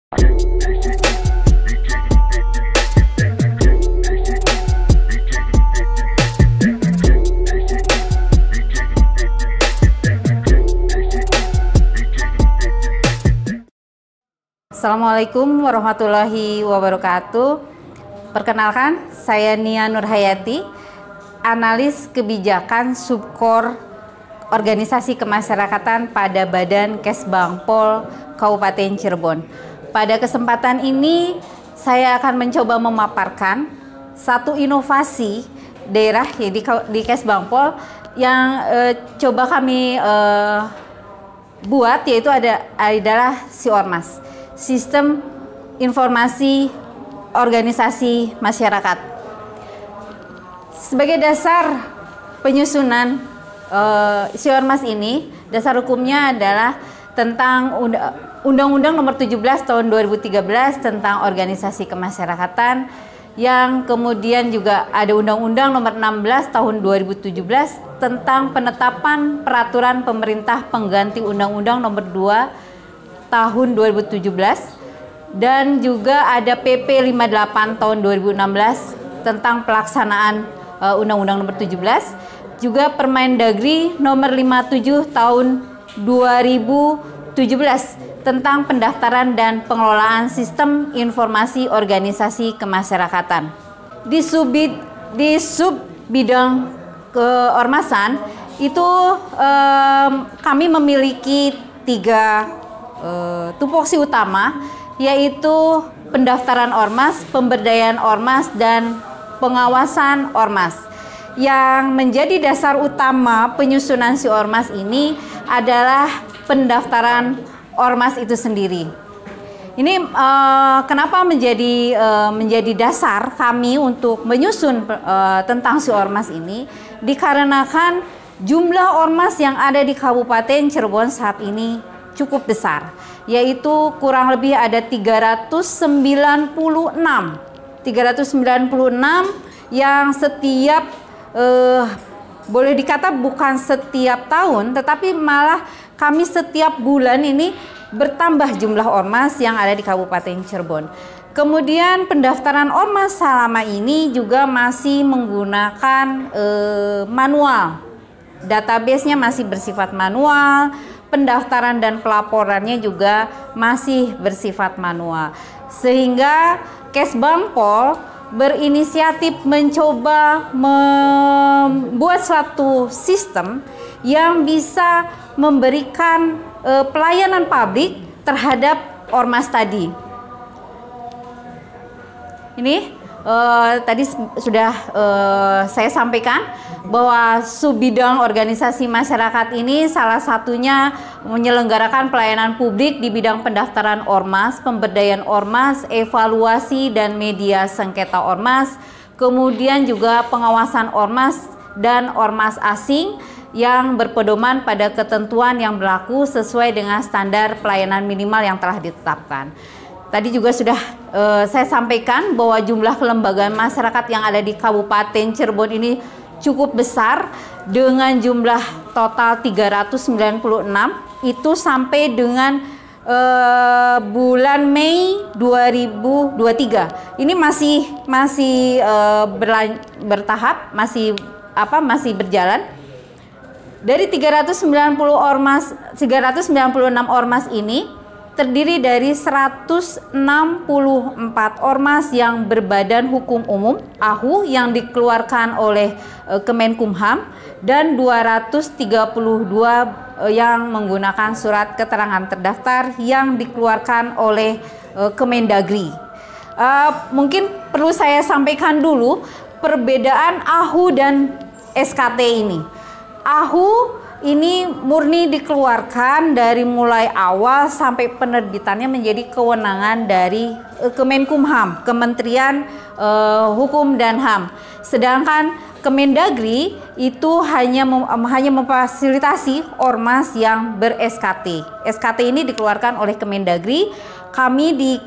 Assalamualaikum warahmatullahi wabarakatuh. Perkenalkan, saya Nia Nurhayati, analis kebijakan Subkor Organisasi Kemasyarakatan pada Badan Kesbangpol Kabupaten Cirebon. Pada kesempatan ini, saya akan mencoba memaparkan satu inovasi daerah di Kesbangpol yang coba kami buat, yaitu adalah SIORMAS, Sistem Informasi Organisasi Masyarakat. Sebagai dasar penyusunan SIORMAS ini, dasar hukumnya adalah tentang Undang-Undang Nomor 17 Tahun 2013 tentang Organisasi Kemasyarakatan, yang kemudian juga ada Undang-Undang Nomor 16 Tahun 2017 tentang penetapan peraturan pemerintah pengganti Undang-Undang Nomor 2 Tahun 2017, dan juga ada PP 58 Tahun 2016 tentang pelaksanaan Undang-Undang Nomor 17, juga Permendagri Nomor 57 Tahun 2017 tentang pendaftaran dan pengelolaan sistem informasi organisasi kemasyarakatan. Di sub bidang keormasan itu kami memiliki 3 tupoksi utama, yaitu pendaftaran ormas, pemberdayaan ormas, dan pengawasan ormas. Yang menjadi dasar utama penyusunan SIORMAS ini adalah pendaftaran ormas itu sendiri. Ini kenapa menjadi dasar kami untuk menyusun tentang SIORMAS ini, dikarenakan jumlah ormas yang ada di Kabupaten Cirebon saat ini cukup besar, yaitu kurang lebih ada 396 yang setiap boleh dikata bukan setiap tahun, tetapi malah kami setiap bulan ini bertambah jumlah ormas yang ada di Kabupaten Cirebon. Kemudian pendaftaran ormas selama ini juga masih menggunakan manual, database-nya masih bersifat manual. Pendaftaran dan pelaporannya juga masih bersifat manual, sehingga Kesbangpol berinisiatif mencoba membuat suatu sistem yang bisa memberikan pelayanan publik terhadap ormas tadi. Ini tadi sudah saya sampaikan bahwa subbidang organisasi masyarakat ini salah satunya menyelenggarakan pelayanan publik di bidang pendaftaran ormas, pemberdayaan ormas, evaluasi dan media sengketa ormas, kemudian juga pengawasan ormas dan ormas asing yang berpedoman pada ketentuan yang berlaku sesuai dengan standar pelayanan minimal yang telah ditetapkan. Tadi juga sudah saya sampaikan bahwa jumlah kelembagaan masyarakat yang ada di Kabupaten Cirebon ini cukup besar, dengan jumlah total 396 itu sampai dengan bulan Mei 2023. Ini masih bertahap, masih berjalan. Dari 396 ormas ini terdiri dari 164 ormas yang berbadan hukum umum (AHU) yang dikeluarkan oleh Kemenkumham, dan 232 yang menggunakan surat keterangan terdaftar yang dikeluarkan oleh Kemendagri. Mungkin perlu saya sampaikan dulu perbedaan AHU dan SKT ini. AHU ini murni dikeluarkan dari mulai awal sampai penerbitannya menjadi kewenangan dari Kemenkumham, Kementerian Hukum dan HAM. Sedangkan Kemendagri itu hanya memfasilitasi ormas yang ber-SKT. SKT ini dikeluarkan oleh Kemendagri. Kami di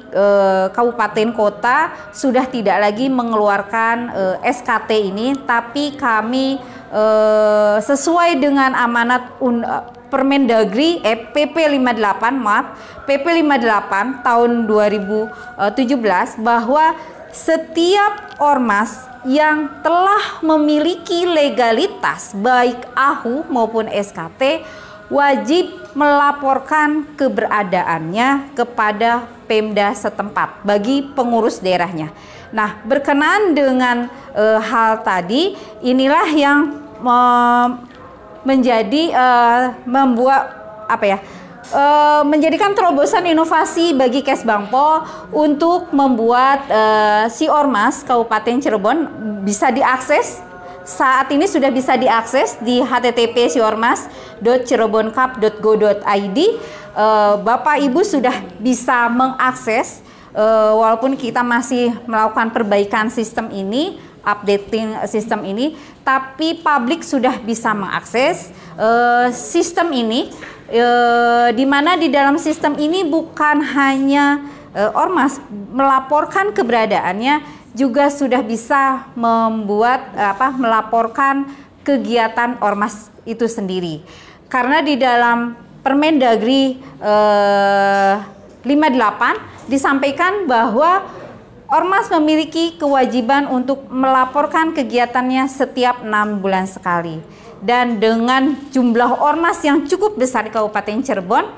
kabupaten kota sudah tidak lagi mengeluarkan SKT ini, tapi kami sesuai dengan amanat PP 58 tahun 2017 bahwa setiap ormas yang telah memiliki legalitas baik AHU maupun SKT wajib melaporkan keberadaannya kepada Pemda setempat bagi pengurus daerahnya. Nah, berkenaan dengan hal tadi, inilah yang menjadikan terobosan inovasi bagi Kesbangpol untuk membuat si Ormas Kabupaten Cirebon bisa diakses. Saat ini sudah bisa diakses di http://siormas.cireboncup.go.id. Bapak Ibu sudah bisa mengakses, walaupun kita masih melakukan perbaikan sistem ini, updating sistem ini, tapi publik sudah bisa mengakses sistem ini, di mana di dalam sistem ini bukan hanya ormas melaporkan keberadaannya, juga sudah bisa melaporkan kegiatan ormas itu sendiri. Karena di dalam Permendagri 58 disampaikan bahwa ormas memiliki kewajiban untuk melaporkan kegiatannya setiap 6 bulan sekali. Dan dengan jumlah ormas yang cukup besar di Kabupaten Cirebon,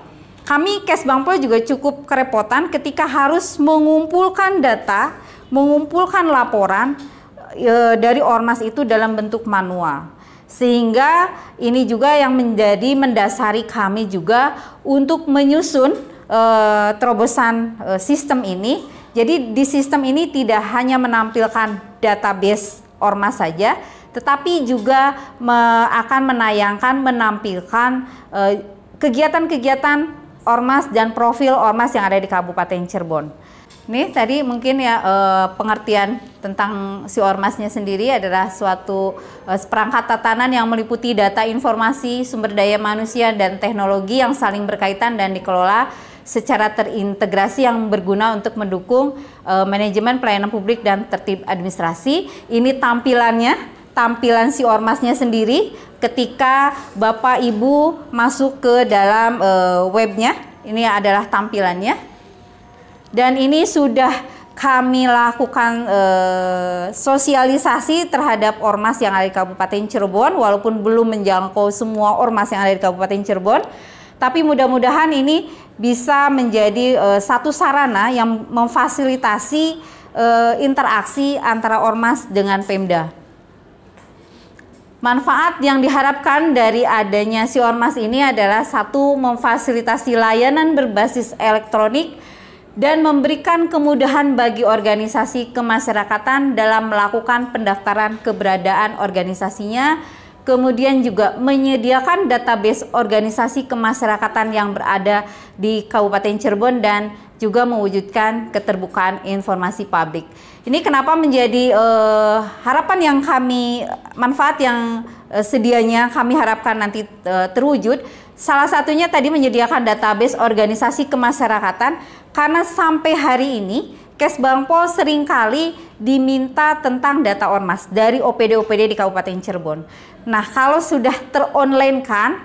kami Kesbangpol juga cukup kerepotan ketika harus mengumpulkan data, mengumpulkan laporan dari ormas itu dalam bentuk manual. Sehingga ini juga yang menjadi mendasari kami juga untuk menyusun terobosan sistem ini. Jadi di sistem ini tidak hanya menampilkan database ormas saja, tetapi juga akan menampilkan kegiatan-kegiatan ormas dan profil ormas yang ada di Kabupaten Cirebon. Ini tadi mungkin ya pengertian tentang si ormasnya sendiri adalah suatu seperangkat tatanan yang meliputi data, informasi, sumber daya manusia, dan teknologi yang saling berkaitan dan dikelola secara terintegrasi yang berguna untuk mendukung manajemen pelayanan publik dan tertib administrasi. Ini tampilan si ormasnya sendiri ketika Bapak Ibu masuk ke dalam webnya. Ini adalah tampilannya. Dan ini sudah kami lakukan sosialisasi terhadap ormas yang ada di Kabupaten Cirebon, walaupun belum menjangkau semua ormas yang ada di Kabupaten Cirebon. Tapi mudah-mudahan ini bisa menjadi satu sarana yang memfasilitasi interaksi antara ormas dengan Pemda. Manfaat yang diharapkan dari adanya si ormas ini adalah satu, memfasilitasi layanan berbasis elektronik dan memberikan kemudahan bagi organisasi kemasyarakatan dalam melakukan pendaftaran keberadaan organisasinya, kemudian juga menyediakan database organisasi kemasyarakatan yang berada di Kabupaten Cirebon dan juga mewujudkan keterbukaan informasi publik. Ini kenapa menjadi harapan yang manfaat yang sedianya kami harapkan nanti terwujud. Salah satunya tadi menyediakan database organisasi kemasyarakatan, karena sampai hari ini Kesbangpol seringkali diminta tentang data ormas dari OPD-OPD di Kabupaten Cirebon. Nah, kalau sudah teronline-kan,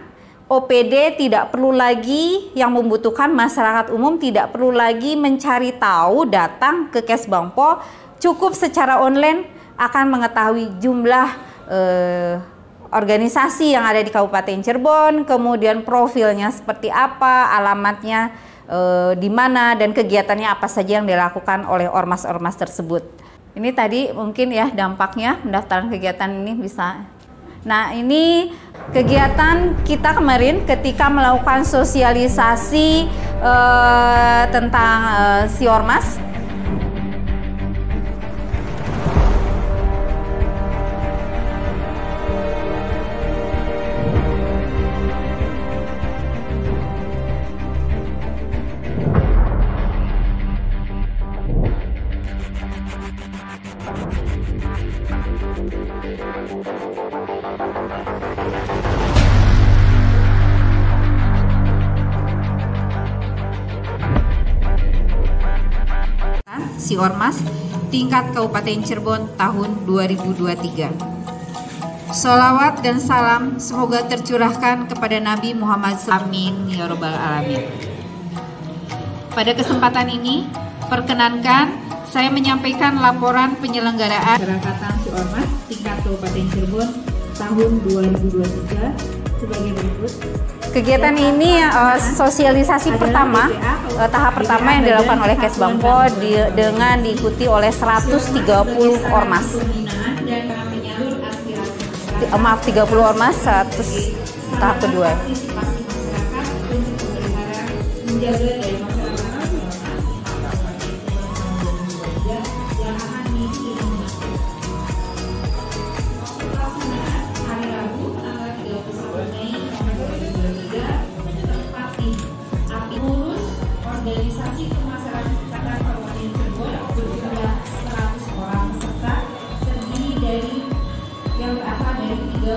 OPD tidak perlu lagi, yang membutuhkan masyarakat umum tidak perlu lagi mencari tahu, datang ke Kesbangpol, cukup secara online akan mengetahui jumlah organisasi yang ada di Kabupaten Cirebon, kemudian profilnya seperti apa, alamatnya di mana, dan kegiatannya apa saja yang dilakukan oleh ormas-ormas tersebut. Ini tadi mungkin ya dampaknya pendaftaran kegiatan ini bisa. Nah, ini kegiatan kita kemarin ketika melakukan sosialisasi tentang si ormas. Si Ormas tingkat Kabupaten Cirebon tahun 2023. Sholawat dan salam semoga tercurahkan kepada Nabi Muhammad SAW. Amin ya Rabbal Alamin. Pada kesempatan ini, perkenankan saya menyampaikan laporan penyelenggaraan Masyarakatan Si Ormas tingkat Kabupaten Cirebon tahun 2023 sebagai berikut. Kegiatan ini sosialisasi pertama, tahap pertama yang dilakukan oleh Kesbangpol dengan diikuti oleh 130 ormas. Maaf, 30 ormas, 100 tahap kedua. Organisasi kemasyarakatan Kabupaten Cirebon berjumlah 100 orang serta terdiri dari yang berasal dari 31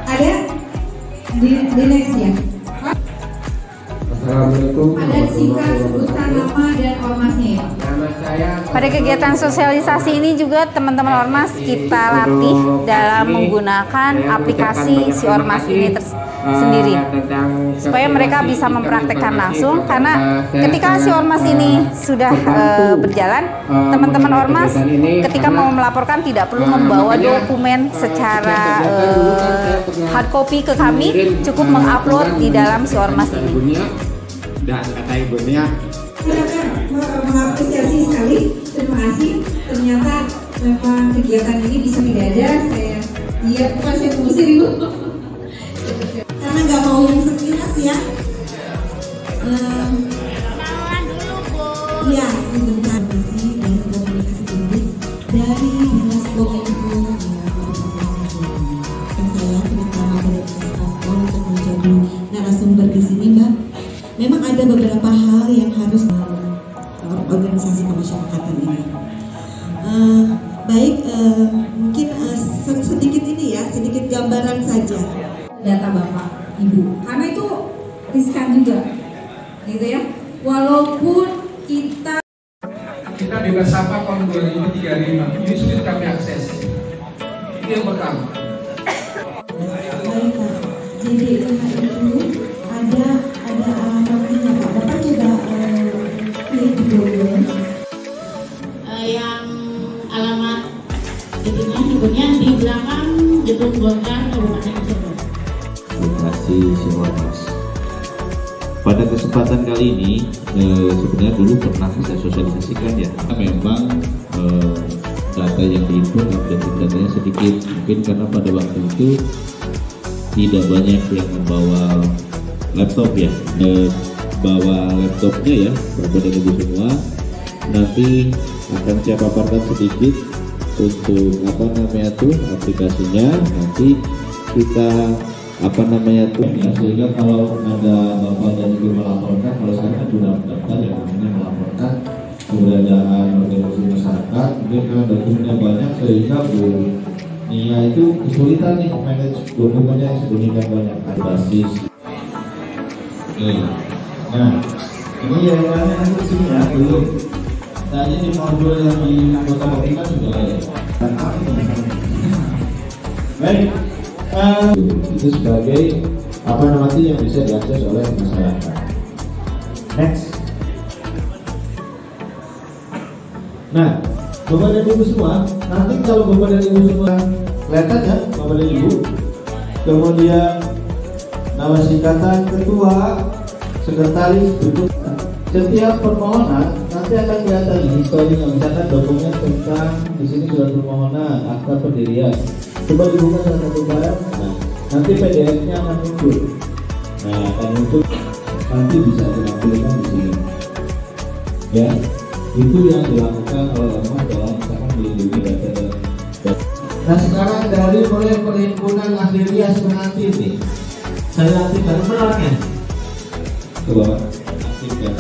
ada di next ya. Assalamualaikum. Ada singkat sebutan nama dan ormasnya ya. Pada kegiatan sosialisasi ini juga teman-teman ormas kita latih dalam menggunakan aplikasi Si Ormas ini sendiri supaya mereka bisa mempraktekkan langsung, karena ketika Si Ormas ini sudah berjalan, teman-teman ormas ketika mau melaporkan tidak perlu membawa dokumen secara hard copy ke kami, cukup mengupload di dalam Si Ormas ini. Dan kata ibunya, mengapresiasi sekali, terima kasih. Ternyata memang kegiatan ini bisa tidak ada. Saya bukan saya mengusir ibu, karena nggak mau yang sekilas ya. Kenalan dulu Bu. Iya, sebentar sih dari komunikasi publik dari Dinas Kominfo dan saya terutama dari Kesbangpol untuk menjadi narasumber di sini, Mbak. Memang ada beberapa hal yang harus organisasi kemasyarakatan ini. Mungkin sedikit ini ya, sedikit gambaran saja data Bapak Ibu, karena itu riskan juga, gitu ya. Walaupun kita di Bersama tahun 2035 ini sulit kami akses. Ini yang pertama. Jadi itu ada alamatnya Pak. Bapak coba klik di Google. Yang alamat gedungnya di belakang gedung Golkar Kabupaten Cirebon. Terima kasih Si Ormas. Pada kesempatan kali ini sebenarnya dulu pernah saya sosialisasikan ya. Memang data yang diinput update datanya sedikit, mungkin karena pada waktu itu tidak banyak yang membawa laptop ya. Bawa laptopnya ya, Bapak dan Ibu semua. Nanti akan saya paparkan sedikit untuk aplikasinya. Nanti kita sehingga kalau ada Bapak dan Ibu melaporkan, kalau saya sudah mendaftar yang namanya melaporkan keberadaan organisasi masyarakat, mungkin karena dokumennya banyak sehingga Bu Nia itu kesulitan nih manage dokumennya yang sedemikian banyak basis. Oke. Nah, ini yang lainnya nanti sini ya dulu. Tadi di modul yang di Kota Bogor sudah ada. Baik. Itu sebagai yang bisa diakses oleh masyarakat. Next. Nah, Bapak dan Ibu semua, nanti kalau Bapak dan Ibu semua kelihatan ya, Bapak dan Ibu, kemudian nama singkatan ketua, sekretaris, berikut. Setiap permohonan nanti akan kelihatan historinya, misalkan dokumen tentang di sini surat permohonan, akta pendirian. Coba dibuka salah satu barang, nah nanti PDF-nya akan muncul. Nah akan muncul, nanti bisa ditampilkan di sini. Ya, itu yang dilakukan oleh ormas dalam misalkan melindungi data. Nah sekarang dari mulai perhimpunan akhirnya nanti nih, saya aktifkan perannya. Coba aktifkan.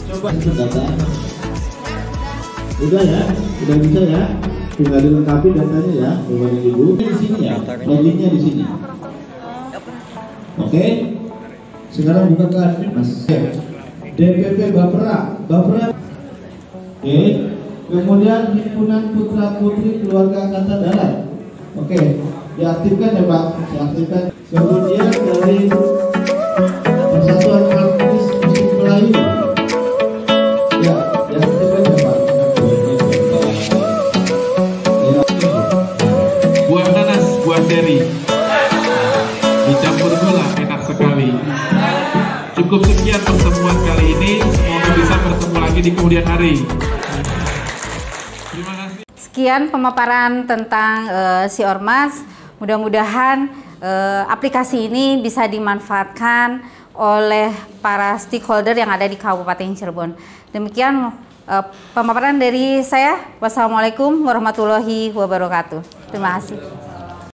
Coba itu data. Udah ya, udah bisa ya. tinggal dilengkapi datanya ya, Bapak dan Ibu. Di sini ya, loginnya di sini. Oke. Sekarang buka ke admin Mas. DPP Bapera. Oke. Kemudian himpunan putra putri keluarga angkatan darat. Oke. Diaktifkan ya Pak. Diaktifkan. Kemudian dari Persatuan Artis Musik Melayu. Ya, diaktifkan ya Pak. Buah nanas, buah seri, dicampur gula, enak sekali. Cukup sekian pertemuan kali ini. Semoga bisa bertemu lagi di kemudian hari. Terima kasih. Sekian pemaparan tentang si Ormas. Mudah-mudahan aplikasi ini bisa dimanfaatkan oleh para stakeholder yang ada di Kabupaten Cirebon. Demikian pemaparan dari saya. Wassalamualaikum warahmatullahi wabarakatuh. Terima kasih.